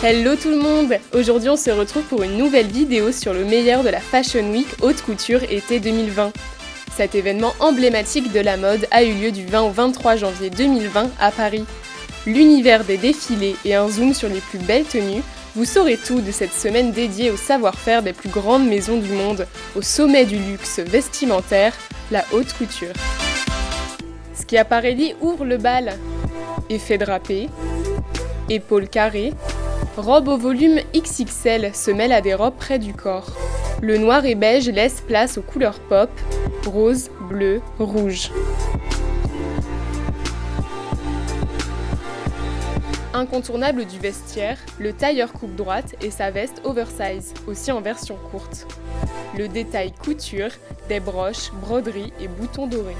Hello tout le monde! Aujourd'hui on se retrouve pour une nouvelle vidéo sur le meilleur de la Fashion Week Haute Couture été 2020. Cet événement emblématique de la mode a eu lieu du 20 au 23 janvier 2020 à Paris. L'univers des défilés et un zoom sur les plus belles tenues, vous saurez tout de cette semaine dédiée au savoir-faire des plus grandes maisons du monde, au sommet du luxe vestimentaire, la haute couture. Schiaparelli ouvre le bal. Effet drapé, épaules carrées, robe au volume XXL se mêle à des robes près du corps. Le noir et beige laisse place aux couleurs pop, rose, bleu, rouge. Incontournable du vestiaire, le tailleur coupe droite et sa veste oversize, aussi en version courte. Le détail couture, des broches, broderies et boutons dorés.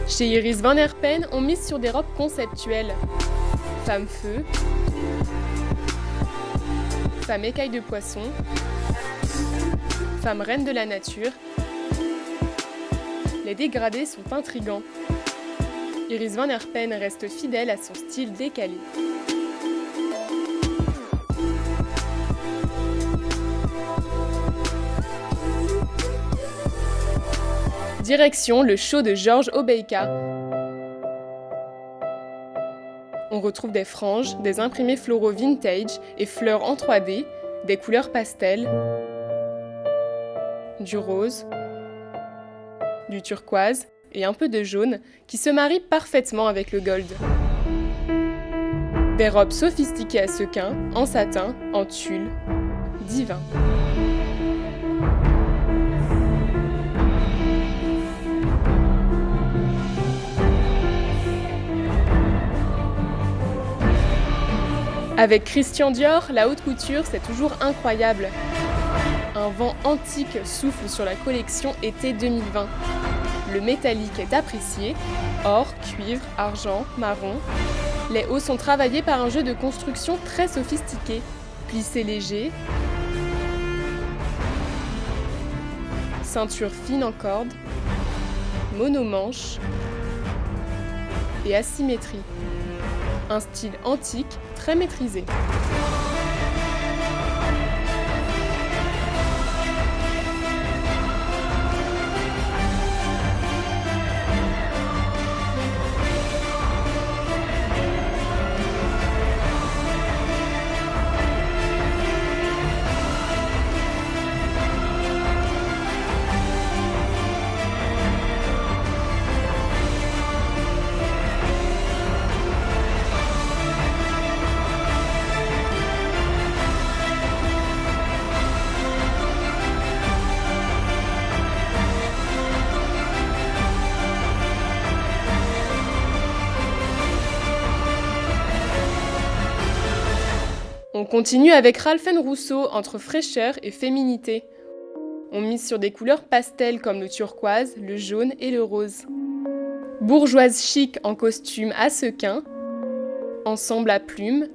Chez Iris Van Herpen, on mise sur des robes conceptuelles. Femme feu, femme écaille de poisson, femme reine de la nature. Les dégradés sont intrigants. Iris Van Herpen reste fidèle à son style décalé. Direction le show de Georges Obeika. On retrouve des franges, des imprimés floraux vintage et fleurs en 3D, des couleurs pastel, du rose, du turquoise et un peu de jaune qui se marient parfaitement avec le gold. Des robes sophistiquées à sequins, en satin, en tulle, divin. Avec Christian Dior, la haute couture, c'est toujours incroyable. Un vent antique souffle sur la collection été 2020. Le métallique est apprécié, or, cuivre, argent, marron. Les hauts sont travaillés par un jeu de construction très sophistiqué, plissé léger, ceinture fine en corde, monomanche et asymétrie. Un style antique très maîtrisé. On continue avec Ralph & Rousseau entre fraîcheur et féminité. On mise sur des couleurs pastel comme le turquoise, le jaune et le rose. Bourgeoise chic en costume à sequins, ensemble à plumes,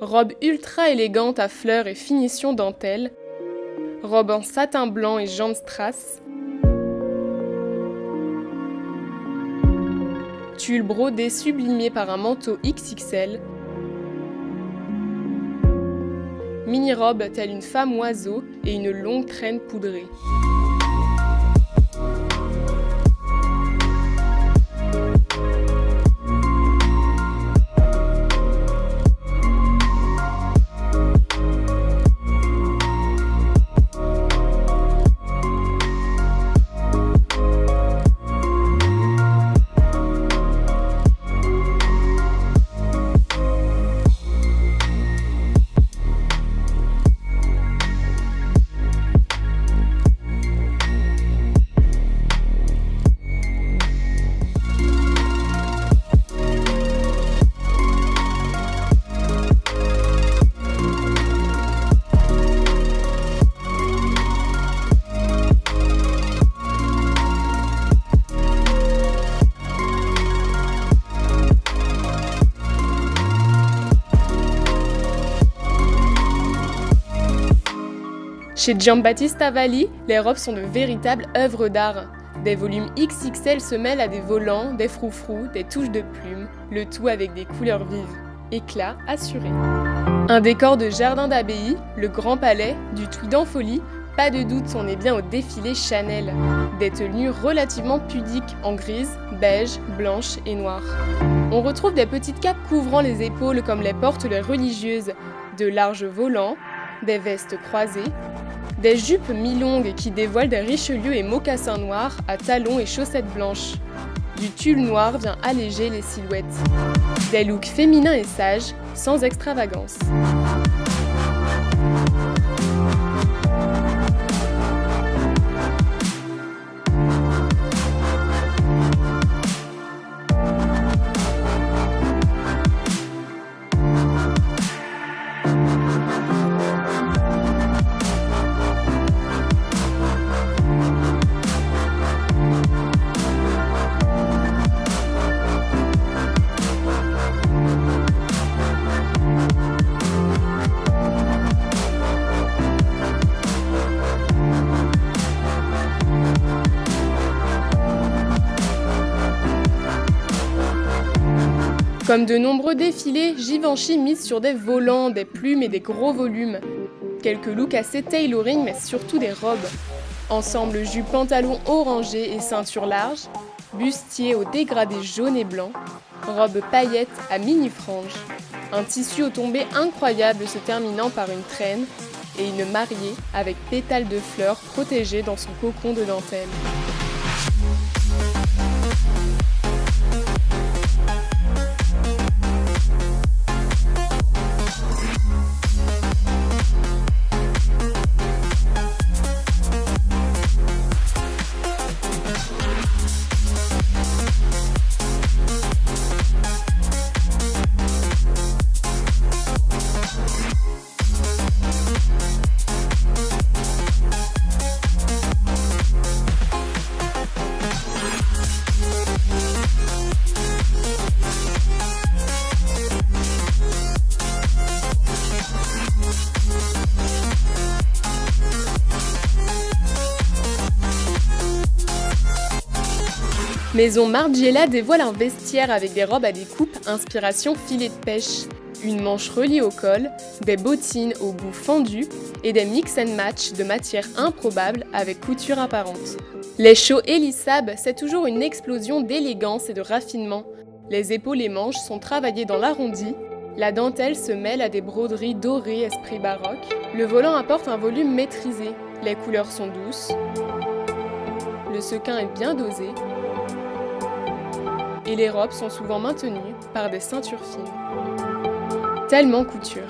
robe ultra élégante à fleurs et finition dentelle, robe en satin blanc et jambes strass, tulle brodé sublimé par un manteau XXL, mini-robe telle une femme oiseau et une longue traîne poudrée. Chez Giambattista Valli, les robes sont de véritables œuvres d'art. Des volumes XXL se mêlent à des volants, des froufrous, des touches de plumes, le tout avec des couleurs vives. Éclat assuré. Un décor de jardin d'abbaye, le Grand Palais, du tweed en folie, pas de doute, on est bien au défilé Chanel. Des tenues relativement pudiques en grise, beige, blanche et noire. On retrouve des petites capes couvrant les épaules comme les portent les religieuses, de larges volants, des vestes croisées, des jupes mi-longues qui dévoilent des Richelieu et mocassins noirs à talons et chaussettes blanches. Du tulle noir vient alléger les silhouettes. Des looks féminins et sages, sans extravagance. Comme de nombreux défilés, Givenchy mise sur des volants, des plumes et des gros volumes. Quelques looks assez tailoring, mais surtout des robes. Ensemble jupe-pantalon orangé et ceinture large, bustier au dégradé jaune et blanc, robe paillettes à mini-franges. Un tissu aux tombées incroyables se terminant par une traîne et une mariée avec pétales de fleurs protégée dans son cocon de dentelle. Maison Margiela dévoile un vestiaire avec des robes à découpe inspiration filet de pêche, une manche reliée au col, des bottines au bout fendu et des mix and match de matières improbables avec couture apparente. Les chauds Elisab, c'est toujours une explosion d'élégance et de raffinement. Les épaules et manches sont travaillées dans l'arrondi, la dentelle se mêle à des broderies dorées esprit baroque, le volant apporte un volume maîtrisé, les couleurs sont douces, le sequin est bien dosé, et les robes sont souvent maintenues par des ceintures fines. Tellement couture.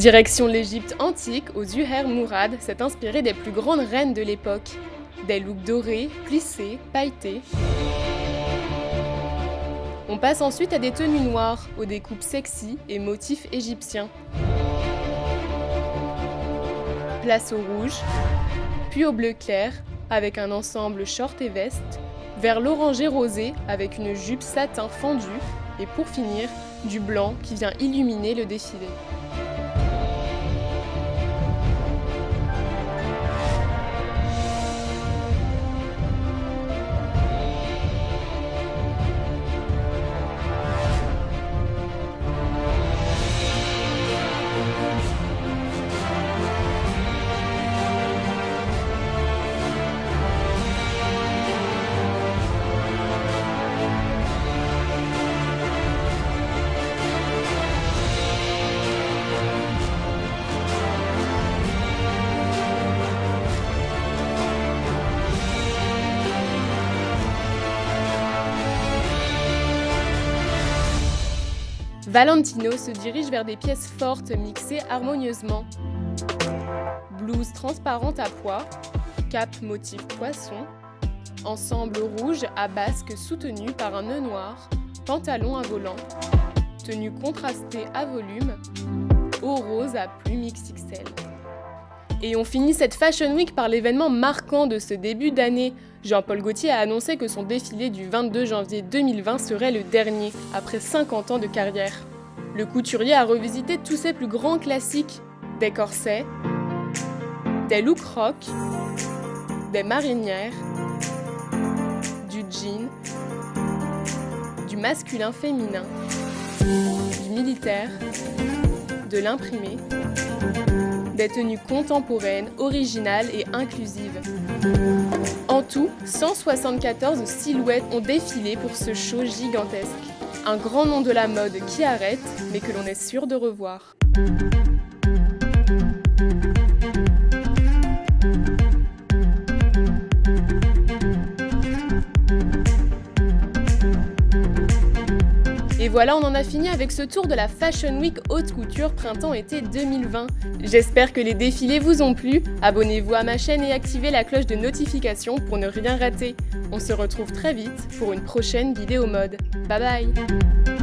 Direction l'Égypte antique, où Zuher Mourad s'est inspiré des plus grandes reines de l'époque. Des looks dorés, plissés, pailletés. On passe ensuite à des tenues noires, aux découpes sexy et motifs égyptiens. Place au rouge, puis au bleu clair, avec un ensemble short et veste, vers l'orangé rosé, avec une jupe satin fendue, et pour finir, du blanc qui vient illuminer le défilé. Valentino se dirige vers des pièces fortes mixées harmonieusement. Blouse transparente à pois, cape motif poisson, ensemble rouge à basque soutenu par un nœud noir, pantalon à volant, tenue contrastée à volume, haut rose à plume XXL. Et on finit cette Fashion Week par l'événement marquant de ce début d'année. Jean-Paul Gaultier a annoncé que son défilé du 22 janvier 2020 serait le dernier, après 50 ans de carrière. Le couturier a revisité tous ses plus grands classiques, des corsets, des looks rock, des marinières, du jean, du masculin-féminin, du militaire, de l'imprimé, des tenues contemporaines, originales et inclusives. En tout, 174 silhouettes ont défilé pour ce show gigantesque. Un grand nom de la mode qui arrête, mais que l'on est sûr de revoir. Et voilà, on en a fini avec ce tour de la Fashion Week Haute Couture Printemps-Été 2020. J'espère que les défilés vous ont plu. Abonnez-vous à ma chaîne et activez la cloche de notification pour ne rien rater. On se retrouve très vite pour une prochaine vidéo mode. Bye bye!